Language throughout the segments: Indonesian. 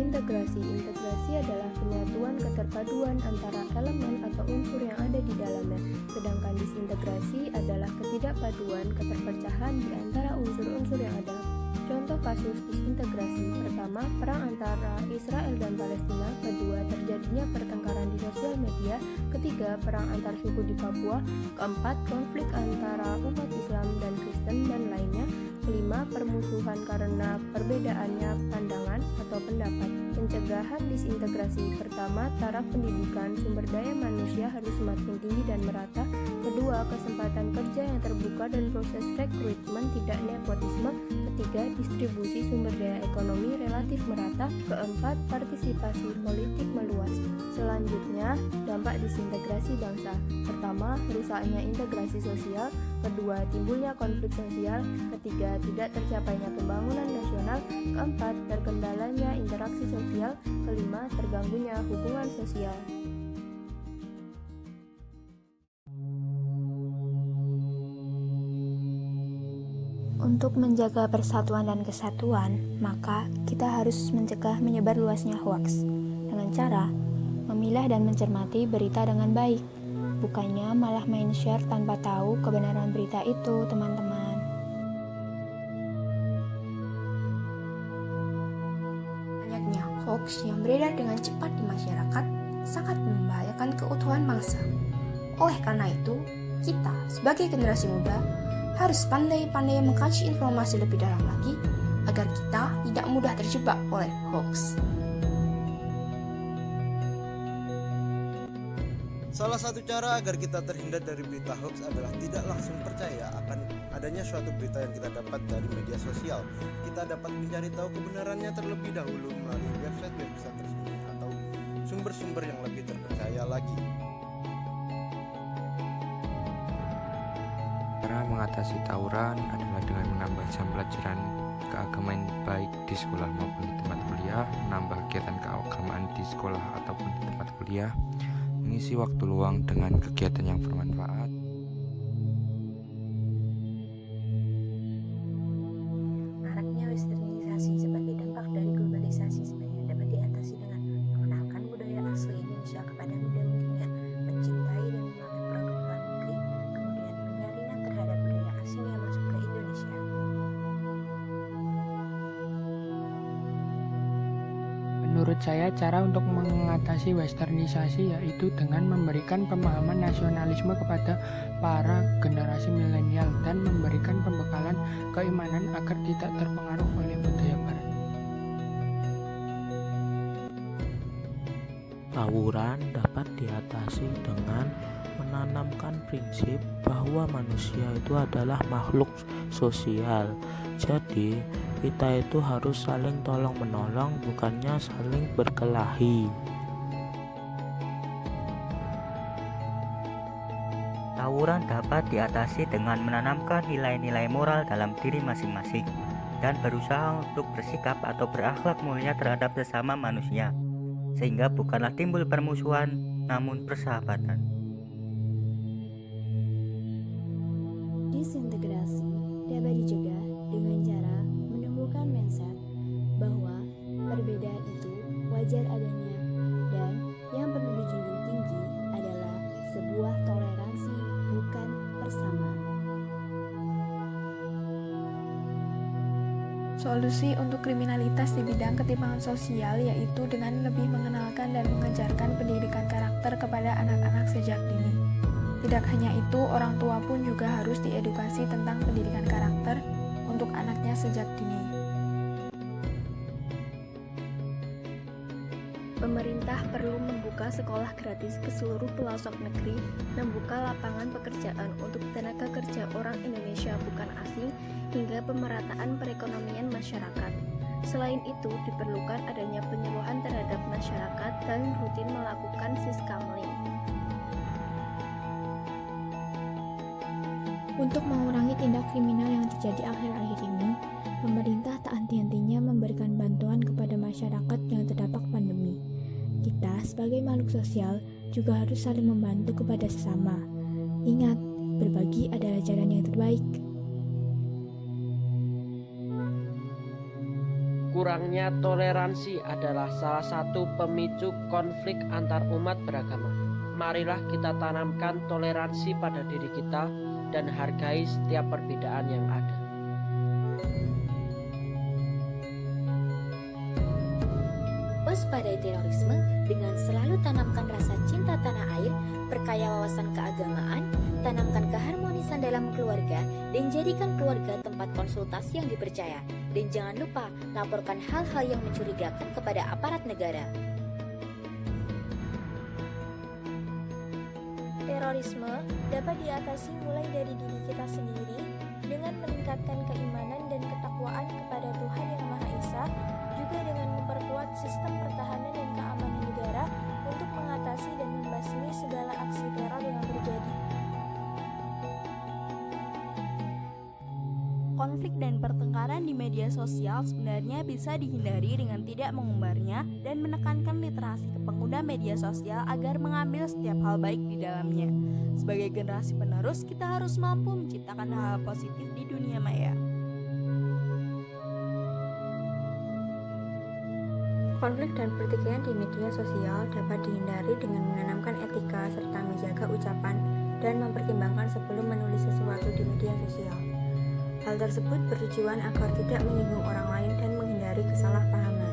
Integrasi. Integrasi adalah penyatuan keterpaduan antara elemen atau unsur yang ada di dalamnya. Sedangkan disintegrasi adalah ketidakpaduan, keterpecahan di antara unsur-unsur yang ada. Contoh kasus disintegrasi: pertama, perang antara Israel dan Palestina; kedua, terjadinya pertengkaran di sosial media; ketiga, perang antar suku di Papua; keempat, konflik antara umat Islam dan Kristen dan lainnya; kelima, permusuhan karena perbedaannya pandangan atau pendapat. Pencegahan disintegrasi: pertama, taraf pendidikan sumber daya manusia harus semakin tinggi dan merata; kedua, kesempatan kerja yang terbuka dan proses rekrutmen tidak nepotisme; ketiga, distribusi sumber daya ekonomi relatif merata; keempat, partisipasi politik meluas. Selanjutnya, dampak disintegrasi bangsa. Pertama, rusaknya integrasi sosial; kedua, timbulnya konflik sosial; ketiga, tidak tercapainya pembangunan nasional; keempat, terkendalanya interaksi sosial; kelima, terganggunya hubungan sosial. Untuk menjaga persatuan dan kesatuan, maka kita harus mencegah menyebar luasnya hoaks dengan cara memilah dan mencermati berita dengan baik, bukannya malah main share tanpa tahu kebenaran berita itu, teman-teman. Banyaknya hoaks yang beredar dengan cepat di masyarakat sangat membahayakan keutuhan bangsa. Oleh karena itu, kita sebagai generasi muda harus pandai-pandai mengkaji informasi lebih dalam lagi agar kita tidak mudah terjebak oleh hoaks. Salah satu cara agar kita terhindar dari berita hoaks adalah tidak langsung percaya akan adanya suatu berita yang kita dapat dari media sosial. Kita dapat mencari tahu kebenarannya terlebih dahulu melalui website-website resmi atau sumber-sumber yang lebih terpercaya lagi. Cara mengatasi tawuran adalah dengan menambah jam pelajaran keagamaan baik di sekolah maupun di tempat kuliah, menambah kegiatan keagamaan di sekolah ataupun di tempat kuliah, mengisi waktu luang dengan kegiatan yang bermanfaat. Maraknya westernisasi sebagai dampak dari globalisasi sebenarnya dapat diatasi dengan mengenalkan budaya asli Indonesia kepada muda mudinya, mencintai dan memakai produk luar negeri, kemudian penyaringan terhadap budaya asing yang masuk ke Indonesia. Menurut saya, cara untuk mengatasi westernisasi yaitu dengan memberikan pemahaman nasionalisme kepada para generasi milenial dan memberikan pembekalan keimanan agar tidak terpengaruh oleh budaya barat. Tawuran dapat diatasi dengan menanamkan prinsip bahwa manusia itu adalah makhluk sosial. Jadi, kita itu harus saling tolong-menolong, bukannya saling berkelahi. Tawuran dapat diatasi dengan menanamkan nilai-nilai moral dalam diri masing-masing dan berusaha untuk bersikap atau berakhlak mulia terhadap sesama manusia, sehingga bukanlah timbul permusuhan, namun persahabatan. Disintegrasi dapat dicegah dengan cara menumbuhkan mindset bahwa perbedaan itu wajar adanya dan yang perlu dijunjung tinggi adalah sebuah toleransi, bukan persamaan. Solusi untuk kriminalitas di bidang ketimpangan sosial yaitu dengan lebih mengenalkan dan mengajarkan pendidikan karakter kepada anak-anak sejak dini. Tidak hanya itu, orang tua pun juga harus diedukasi tentang pendidikan karakter untuk anaknya sejak dini. Pemerintah perlu membuka sekolah gratis ke seluruh pelosok negeri, membuka lapangan pekerjaan untuk tenaga kerja orang Indonesia bukan asing, hingga pemerataan perekonomian masyarakat. Selain itu, diperlukan adanya penyuluhan terhadap masyarakat dan rutin melakukan siskamling. Untuk mengurangi tindak kriminal yang terjadi akhir-akhir ini, pemerintah tak henti-hentinya memberikan bantuan kepada masyarakat yang terdampak pandemi. Kita sebagai makhluk sosial juga harus saling membantu kepada sesama. Ingat, berbagi adalah jalan yang terbaik. Kurangnya toleransi adalah salah satu pemicu konflik antar umat beragama. Marilah kita tanamkan toleransi pada diri kita dan hargai setiap perbedaan yang ada. Waspadai terorisme dengan selalu tanamkan rasa cinta tanah air, perkaya wawasan keagamaan, tanamkan keharmonisan dalam keluarga, dan jadikan keluarga tempat konsultasi yang dipercaya. Dan jangan lupa laporkan hal-hal yang mencurigakan kepada aparat negara. Terorisme dapat diatasi mulai dari diri kita sendiri dengan meningkatkan keimanan dan ketakwaan kepada Tuhan Yang Maha Esa, juga dengan memperkuat sistem pertahanan dan keamanan negara untuk mengatasi dan membasmi segala aksi teror yang terjadi. Konflik dan pertengkaran di media sosial sebenarnya bisa dihindari dengan tidak mengumbarnya dan menekankan literasi ke pengguna media sosial agar mengambil setiap hal baik di dalamnya. Sebagai generasi penerus, kita harus mampu menciptakan hal positif di dunia maya. Konflik dan pertikaian di media sosial dapat dihindari dengan menanamkan etika serta menjaga ucapan dan mempertimbangkan sebelum menulis sesuatu di media sosial. Hal tersebut bertujuan agar tidak menyinggung orang lain dan menghindari kesalahpahaman.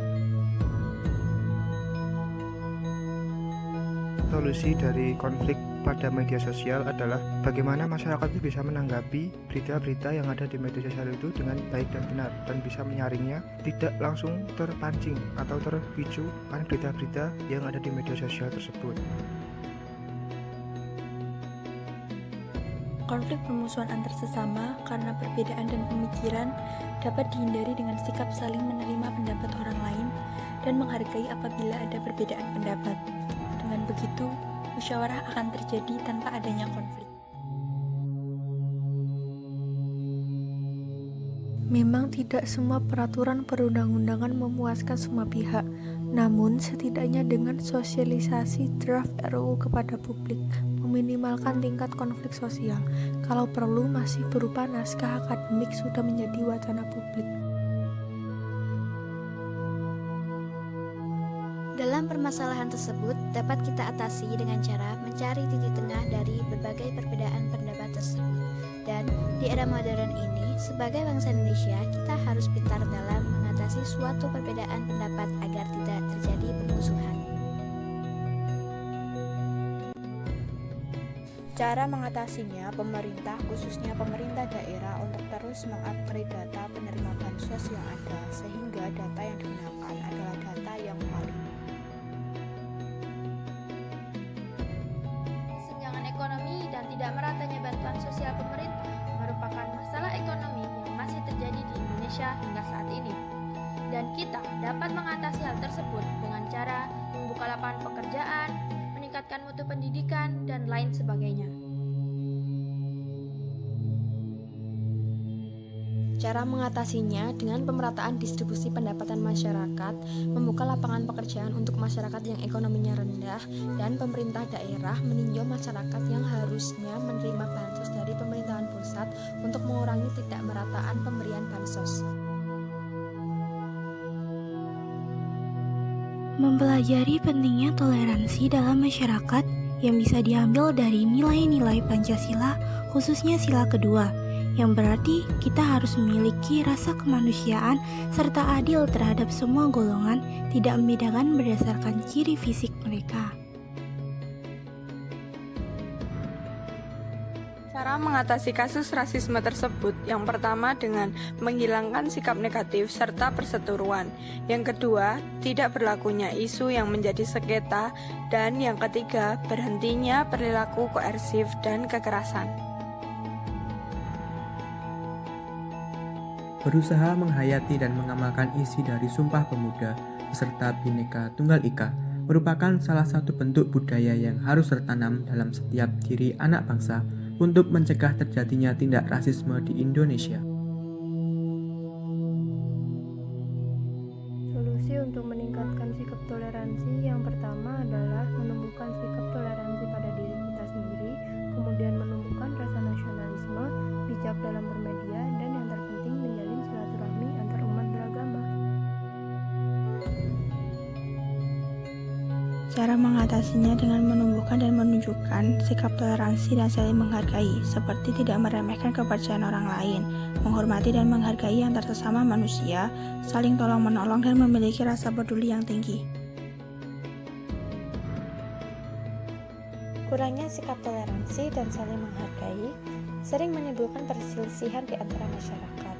Solusi dari konflik pada media sosial adalah bagaimana masyarakat itu bisa menanggapi berita-berita yang ada di media sosial itu dengan baik dan benar, dan bisa menyaringnya, tidak langsung terpancing atau terpicu oleh berita-berita yang ada di media sosial tersebut. Konflik permusuhan antar sesama karena perbedaan dan pemikiran dapat dihindari dengan sikap saling menerima pendapat orang lain dan menghargai apabila ada perbedaan pendapat. Dengan begitu, musyawarah akan terjadi tanpa adanya konflik. Memang tidak semua peraturan perundang-undangan memuaskan semua pihak, namun setidaknya dengan sosialisasi draft RUU kepada publik, meminimalkan tingkat konflik sosial. Kalau perlu masih berupa naskah akademik sudah menjadi wacana publik. Dalam permasalahan tersebut dapat kita atasi dengan cara mencari titik tengah dari berbagai perbedaan pendapat tersebut. Dan di era modern ini, sebagai bangsa Indonesia, kita harus pintar dalam mengatasi suatu perbedaan pendapat agar tidak terjadi permusuhan. Cara mengatasinya, pemerintah khususnya pemerintah daerah untuk terus mengupgrade data penerima bansos yang ada sehingga data yang digunakan adalah data yang valid. Kesenjangan ekonomi dan tidak meratanya bantuan sosial pemerintah merupakan masalah ekonomi yang masih terjadi di Indonesia hingga saat ini. Dan kita dapat mengatasi hal tersebut dengan cara membuka lapangan pekerjaan, meningkatkan mutu pendidikan, dan lain sebagainya. Cara mengatasinya dengan pemerataan distribusi pendapatan masyarakat, membuka lapangan pekerjaan untuk masyarakat yang ekonominya rendah, dan pemerintah daerah meninjau masyarakat yang harusnya menerima bansos dari pemerintahan pusat untuk mengurangi tidak merataan pemberian bansos. Mempelajari pentingnya toleransi dalam masyarakat yang bisa diambil dari nilai-nilai Pancasila, khususnya sila kedua, yang berarti kita harus memiliki rasa kemanusiaan serta adil terhadap semua golongan, tidak membedakan berdasarkan ciri fisik mereka. Cara mengatasi kasus rasisme tersebut, yang pertama dengan menghilangkan sikap negatif serta perseteruan, yang kedua tidak berlakunya isu yang menjadi sengketa, dan yang ketiga berhentinya perilaku koersif dan kekerasan. Berusaha menghayati dan mengamalkan isi dari Sumpah Pemuda beserta Bhinneka Tunggal Ika merupakan salah satu bentuk budaya yang harus tertanam dalam setiap diri anak bangsa untuk mencegah terjadinya tindak rasisme di Indonesia. Solusi untuk meningkatkan sikap toleransi yang pertama adalah menumbuhkan sikap toleransi pada diri kita sendiri, kemudian menumbuhkan rasa nasionalisme, bijak dalam bermedia, dan yang terpenting menjalin silaturahmi antar umat beragama. Cara mengatasinya dengan menumbuhkan dan menunjukkan sikap toleransi dan saling menghargai, seperti tidak meremehkan kepercayaan orang lain, menghormati dan menghargai antar sesama manusia, saling tolong-menolong dan memiliki rasa peduli yang tinggi. Kurangnya sikap toleransi dan saling menghargai sering menimbulkan perselisihan di antara masyarakat.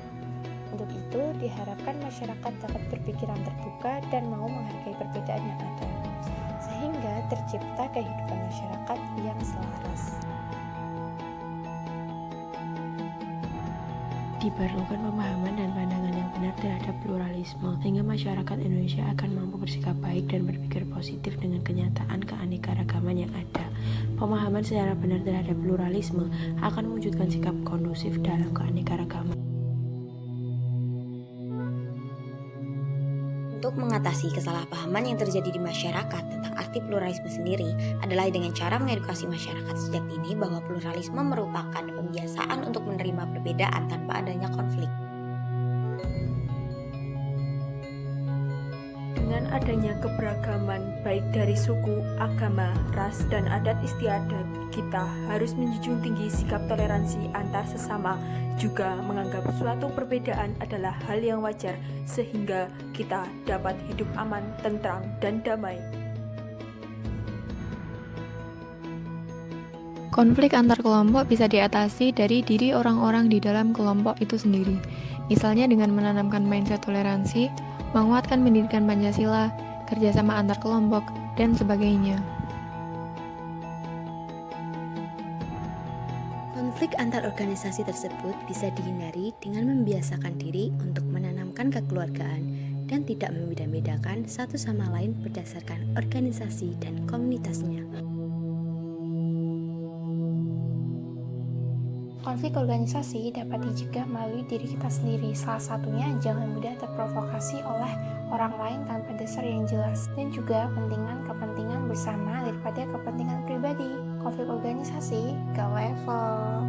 Untuk itu, diharapkan masyarakat dapat berpikiran terbuka dan mau menghargai perbedaan yang ada, sehingga tercipta kehidupan masyarakat yang selaras. Diperlukan pemahaman dan pandangan yang benar terhadap pluralisme, sehingga masyarakat Indonesia akan mampu bersikap baik dan berpikir positif dengan kenyataan keanekaragaman yang ada. Pemahaman secara benar terhadap pluralisme akan mewujudkan sikap kondusif dalam keanekaragaman. Untuk mengatasi kesalahpahaman yang terjadi di masyarakat tentang arti pluralisme sendiri adalah dengan cara mengedukasi masyarakat sejak dini bahwa pluralisme merupakan pembiasaan untuk menerima perbedaan tanpa adanya konflik. Dengan adanya keberagaman baik dari suku, agama, ras, dan adat istiadat, kita harus menjunjung tinggi sikap toleransi antar sesama, juga menganggap suatu perbedaan adalah hal yang wajar sehingga kita dapat hidup aman, tentram, dan damai. Konflik antar kelompok bisa diatasi dari diri orang-orang di dalam kelompok itu sendiri. Misalnya dengan menanamkan mindset toleransi, menguatkan pendidikan Pancasila, kerjasama antar kelompok, dan sebagainya. Konflik antar organisasi tersebut bisa dihindari dengan membiasakan diri untuk menanamkan kekeluargaan dan tidak membeda-bedakan satu sama lain berdasarkan organisasi dan komunitasnya. Konflik organisasi dapat dicegah melalui diri kita sendiri. Salah satunya, jangan mudah terprovokasi oleh orang lain tanpa dasar yang jelas, dan juga kepentingan bersama daripada kepentingan pribadi. Konflik organisasi ke level